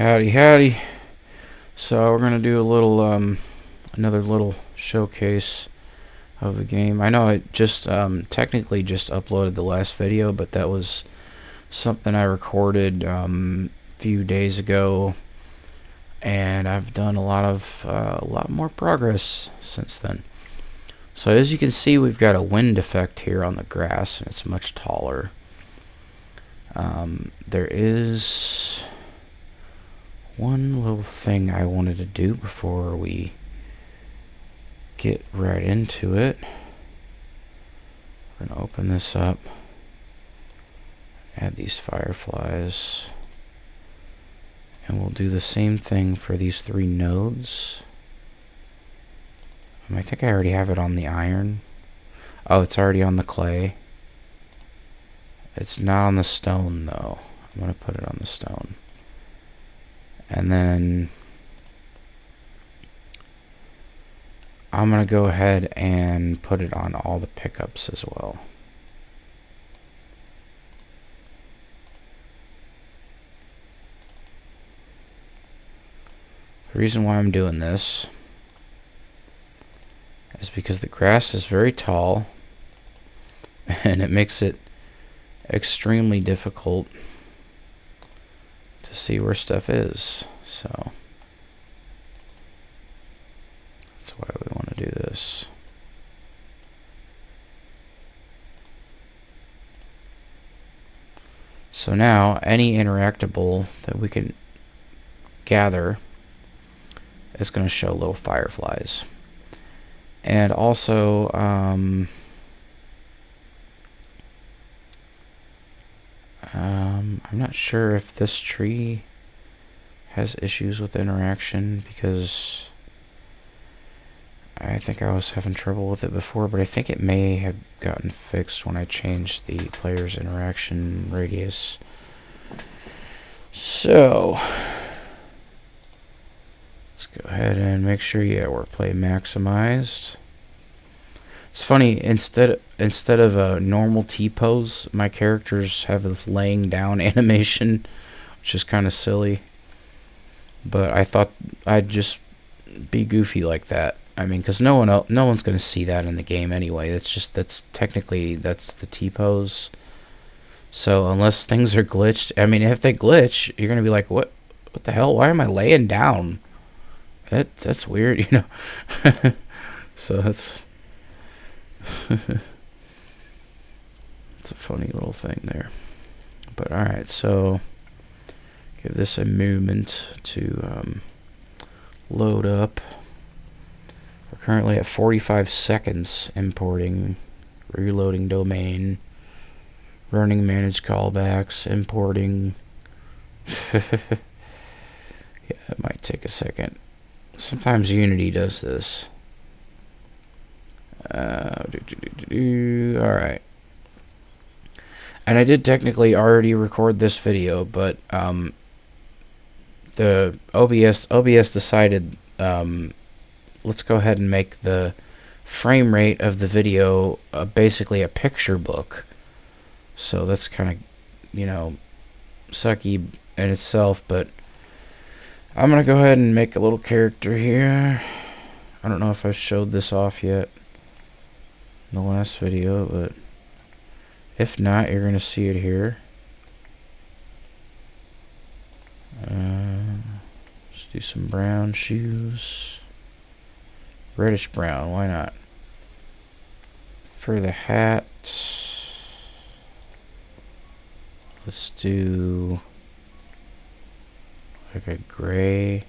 Howdy, howdy. So we're gonna do a little, another little showcase of the game. I know I just, technically just uploaded the last video, but that was something I recorded, a few days ago, and I've done a lot more progress since then. So as you can see, we've got a wind effect here on the grass, and it's much taller. There is one little thing I wanted to do before we get right into it. We're gonna open this up, add these fireflies, and we'll do the same thing for these 3 nodes. I think I already have it on the iron. Oh, it's already on the clay. It's not on the stone though. I'm gonna put it on the stone. And then I'm going to go ahead and put it on all the pickups as well. The reason why I'm doing this is because the grass is very tall and it makes it extremely difficult to see where stuff is. So that's why we want to do this. So now any interactable that we can gather is going to show little fireflies. And also I'm not sure if this tree has issues with interaction, because I think I was having trouble with it before, but I think it may have gotten fixed when I changed the player's interaction radius. So let's go ahead and make sure, yeah, we're play maximized. It's funny, instead of a normal T-pose, my characters have this laying down animation, which is kind of silly. But I thought I'd just be goofy like that. I mean, because no one's gonna see that in the game anyway. That's technically the T-pose. So unless things are glitched, I mean, if they glitch, you're gonna be like, what the hell? Why am I laying down? That's weird, you know. So that's it's a funny little thing there. But all right, so give this a moment to load up. We're currently at 45 seconds importing, reloading domain, running managed callbacks, importing. Yeah, it might take a second. Sometimes Unity does this. Alright. And I did technically already record this video, but the OBS decided let's go ahead and make the frame rate of the video basically a picture book. So that's kind of, you know, sucky in itself, but I'm gonna go ahead and make a little character here. I don't know if I showed this off yet in the last video, but if not, you're gonna see it here. Let's do some brown shoes. Reddish brown, why not? For the hat, let's do like a grayish,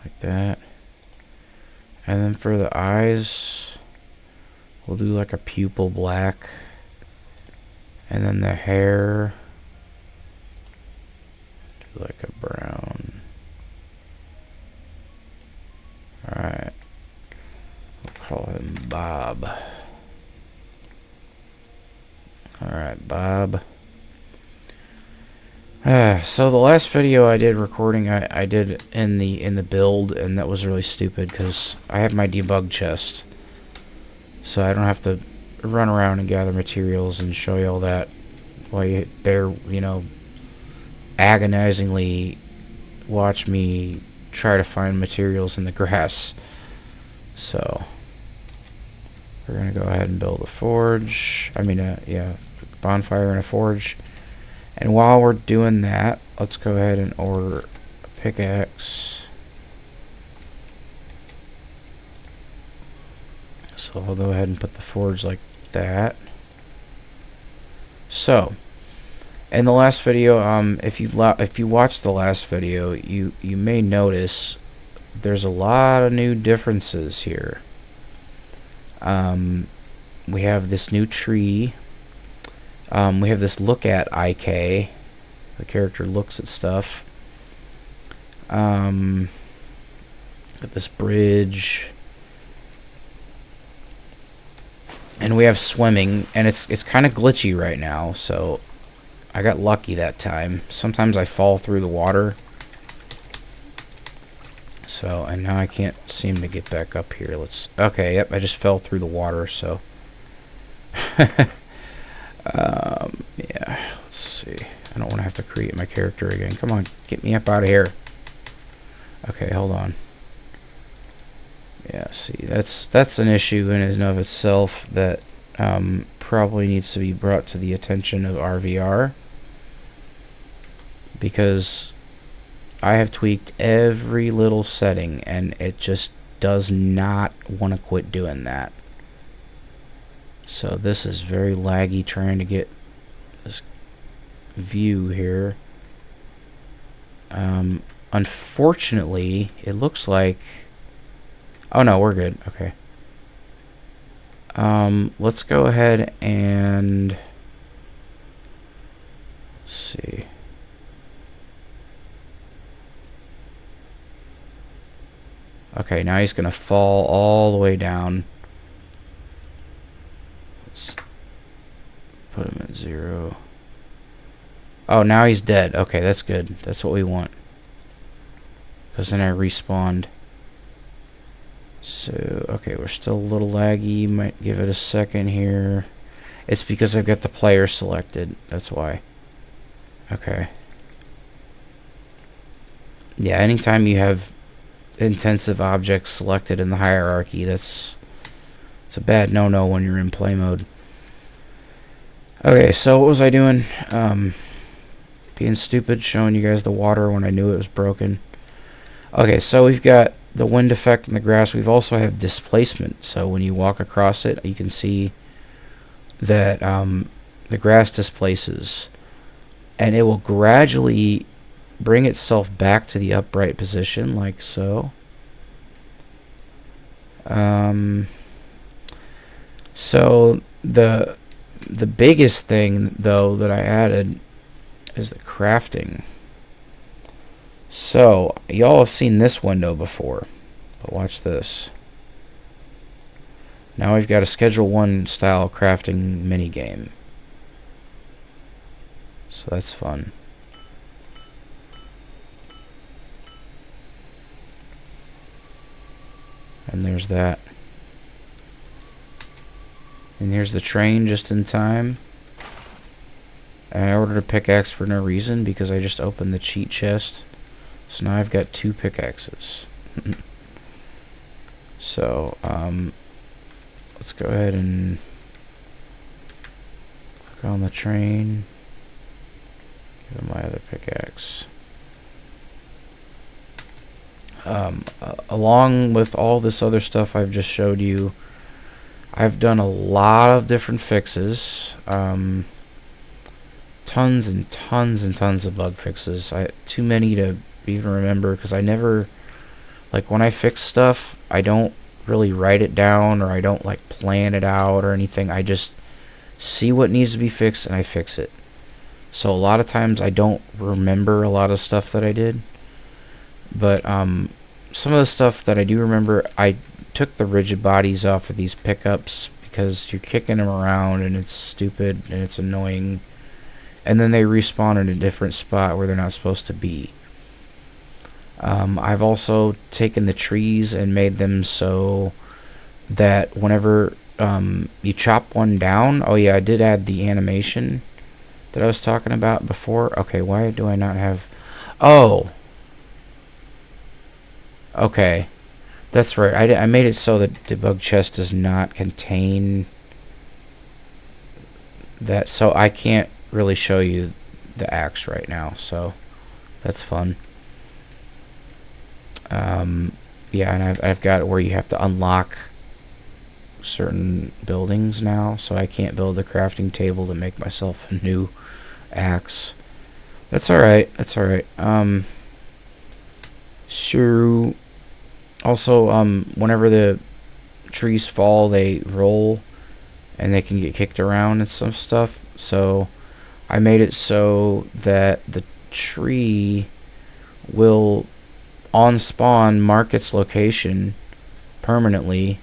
like that. And then for the eyes, we'll do like a pupil black. And then the hair, do like a brown. Alright, we'll call him Bob. Alright, Bob. So the last video I did recording, I did in the build, and that was really stupid because I have my debug chest, so I don't have to run around and gather materials and show you all that while you're, you know, agonizingly watch me try to find materials in the grass. So we're gonna go ahead and build a forge. Yeah, bonfire and a forge. And while we're doing that, let's go ahead and order a pickaxe. So I'll go ahead and put the forge like that. So, in the last video, if you watched the last video, you may notice there's a lot of new differences here. We have this new tree. We have this look at IK. The character looks at stuff. Got this bridge. And we have swimming, and it's kind of glitchy right now, so I got lucky that time. Sometimes I fall through the water. So, and now I can't seem to get back up here. Okay, yep, I just fell through the water, so. Yeah, let's see. I don't want to have to create my character again. Come on, get me up out of here. Okay, hold on. Yeah, see, that's an issue in and of itself that probably needs to be brought to the attention of RVR, because I have tweaked every little setting and it just does not want to quit doing that. So this is very laggy trying to get this view here. Unfortunately, it looks like... Oh no, we're good. Okay. Let's go ahead and... Let's see. Okay, now he's gonna fall all the way down. Let's put him at 0. Oh, now he's dead. Okay, that's good. That's what we want. Because then I respawned. So, okay, we're still a little laggy. Might give it a second here. It's because I've got the player selected. That's why. Okay. Yeah, anytime you have intensive objects selected in the hierarchy, it's a bad no-no when you're in play mode. Okay, so what was I doing? Being stupid, showing you guys the water when I knew it was broken. Okay, so we've got the wind effect in the grass. We've also have displacement, so when you walk across it, you can see that the grass displaces, and it will gradually bring itself back to the upright position, like so. So the biggest thing, though, that I added is the crafting. So, y'all have seen this window before, but watch this. Now we've got a Schedule 1 style crafting minigame. So that's fun. And there's that. And here's the train just in time. And I ordered a pickaxe for no reason because I just opened the cheat chest. So now I've got 2 pickaxes. So, let's go ahead and click on the train. Give him my other pickaxe. Along with all this other stuff I've just showed you, I've done a lot of different fixes. Tons and tons and tons of bug fixes. Too many to even remember, because I never, like, when I fix stuff, I don't really write it down, or I don't like plan it out or anything. I just see what needs to be fixed and I fix it. So a lot of times I don't remember a lot of stuff that I did, but some of the stuff that I do remember, I took the rigid bodies off of these pickups because you're kicking them around and it's stupid and it's annoying, and then they respawn in a different spot where they're not supposed to be. I've also taken the trees and made them so that whenever you chop one down, oh yeah, I did add the animation that I was talking about before. Okay, why do I not have... Oh! Okay. That's right. I made it so that debug chest does not contain that, so I can't really show you the axe right now, so that's fun. Yeah, and I've got where you have to unlock certain buildings now, so I can't build a crafting table to make myself a new axe. That's alright, that's alright. Sure. Also, whenever the trees fall, they roll, and they can get kicked around and some stuff, so I made it so that the tree will, on spawn, mark its location permanently.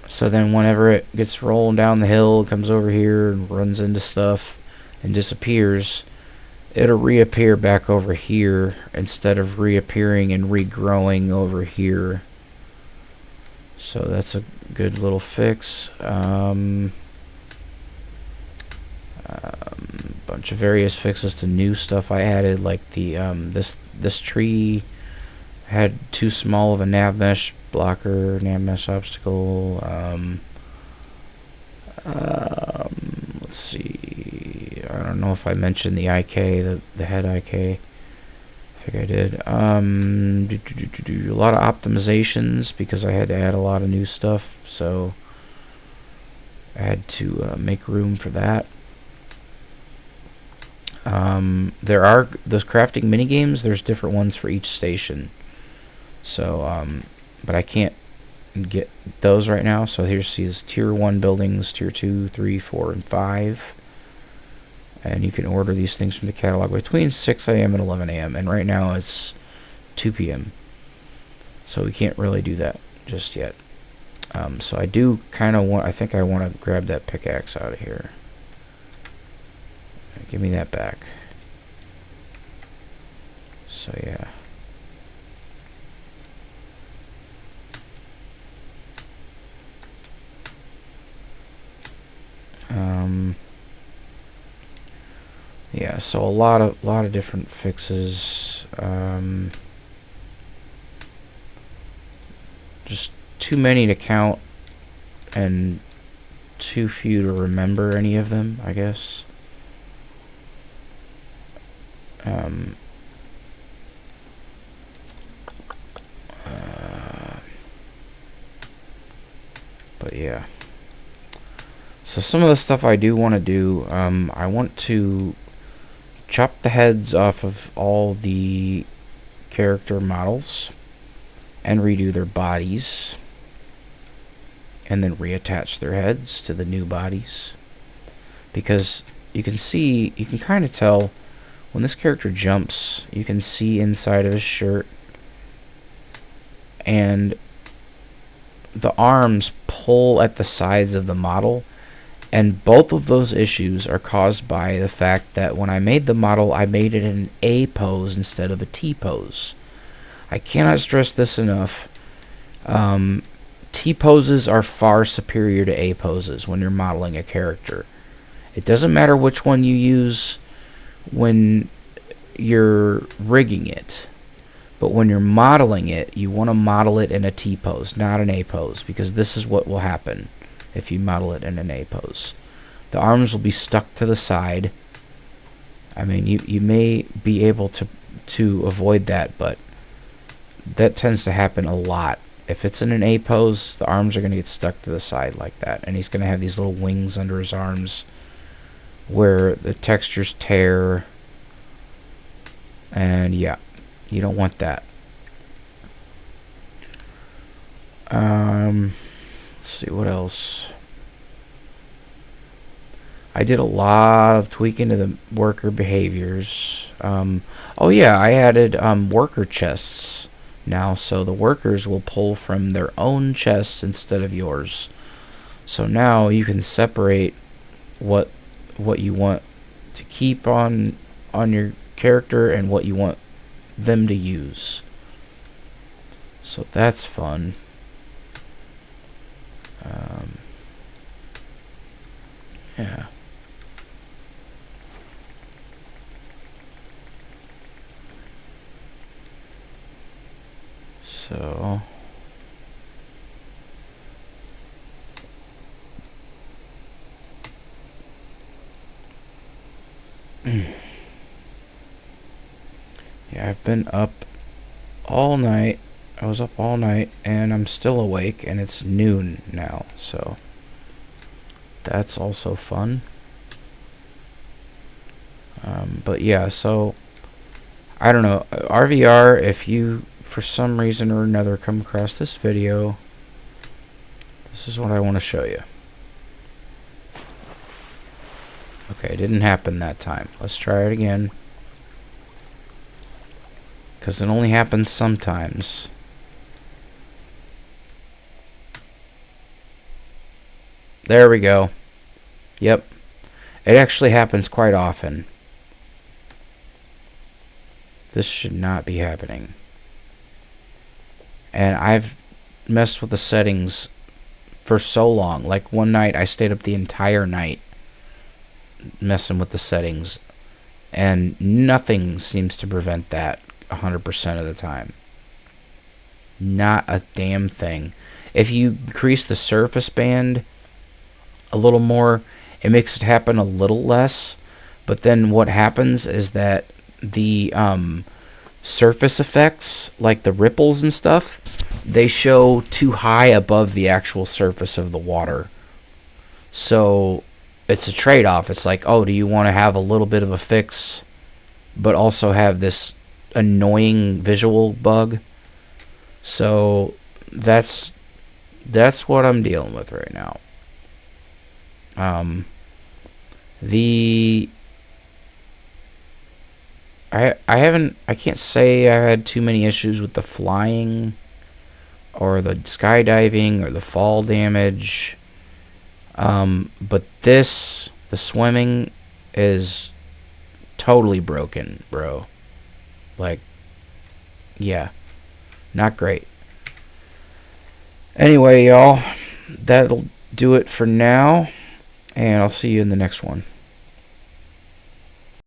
So then whenever it gets rolling down the hill, it comes over here and runs into stuff and disappears, it'll reappear back over here instead of reappearing and regrowing over here. So that's a good little fix. Bunch of various fixes to new stuff I added, like the this tree had too small of a nav mesh blocker, nav mesh obstacle. Let's see. I don't know if I mentioned the IK, the head IK. I think I did. A lot of optimizations because I had to add a lot of new stuff, so I had to make room for that. There are those crafting mini games. There's different ones for each station. So, but I can't get those right now. So here's these tier 1 buildings, tier 2, 3, 4, and 5. And you can order these things from the catalog between 6 a.m. and 11 a.m. And right now it's 2 p.m. So we can't really do that just yet. So I do kind of want, I think I want to grab that pickaxe out of here. Give me that back. So yeah. Yeah, so a lot of different fixes. Just too many to count and too few to remember any of them, I guess. But yeah. So some of the stuff I do want to do, I want to chop the heads off of all the character models and redo their bodies, and then reattach their heads to the new bodies, because you can see, you can kind of tell when this character jumps, you can see inside of his shirt, and the arms pull at the sides of the model. And both of those issues are caused by the fact that when I made the model, I made it in an A pose instead of a T pose. I cannot stress this enough. T poses are far superior to A poses when you're modeling a character. It doesn't matter which one you use when you're rigging it, but when you're modeling it, you want to model it in a T pose, not an A pose, because this is what will happen. If you model it in an A pose, the arms will be stuck to the side. I mean, you may be able to avoid that, but that tends to happen a lot. If it's in an A pose, the arms are going to get stuck to the side like that, and he's going to have these little wings under his arms where the textures tear, and yeah, you don't want that. Let's see, what else? I did a lot of tweaking to the worker behaviors. Oh yeah, I added worker chests now, so the workers will pull from their own chests instead of yours. So now you can separate what you want to keep on your character and what you want them to use. So that's fun. Yeah. So yeah, I've been up all night. I was up all night and I'm still awake, and it's noon now, so that's also fun. But yeah, so I don't know, RVR, if you for some reason or another come across this video, this is what I want to show you. Okay, it didn't happen that time. Let's try it again, because it only happens sometimes. There we go. Yep. It actually happens quite often. This should not be happening. And I've messed with the settings for so long. Like one night I stayed up the entire night messing with the settings, and nothing seems to prevent that 100% of the time. Not a damn thing. If you increase the surface band a little more, it makes it happen a little less. But then what happens is that the surface effects, like the ripples and stuff, they show too high above the actual surface of the water. So it's a trade-off. It's like, oh, do you want to have a little bit of a fix but also have this annoying visual bug? So that's what I'm dealing with right now. I can't say I had too many issues with the flying or the skydiving or the fall damage. But the swimming is totally broken, bro. Like, yeah, not great. Anyway, y'all, that'll do it for now, and I'll see you in the next one.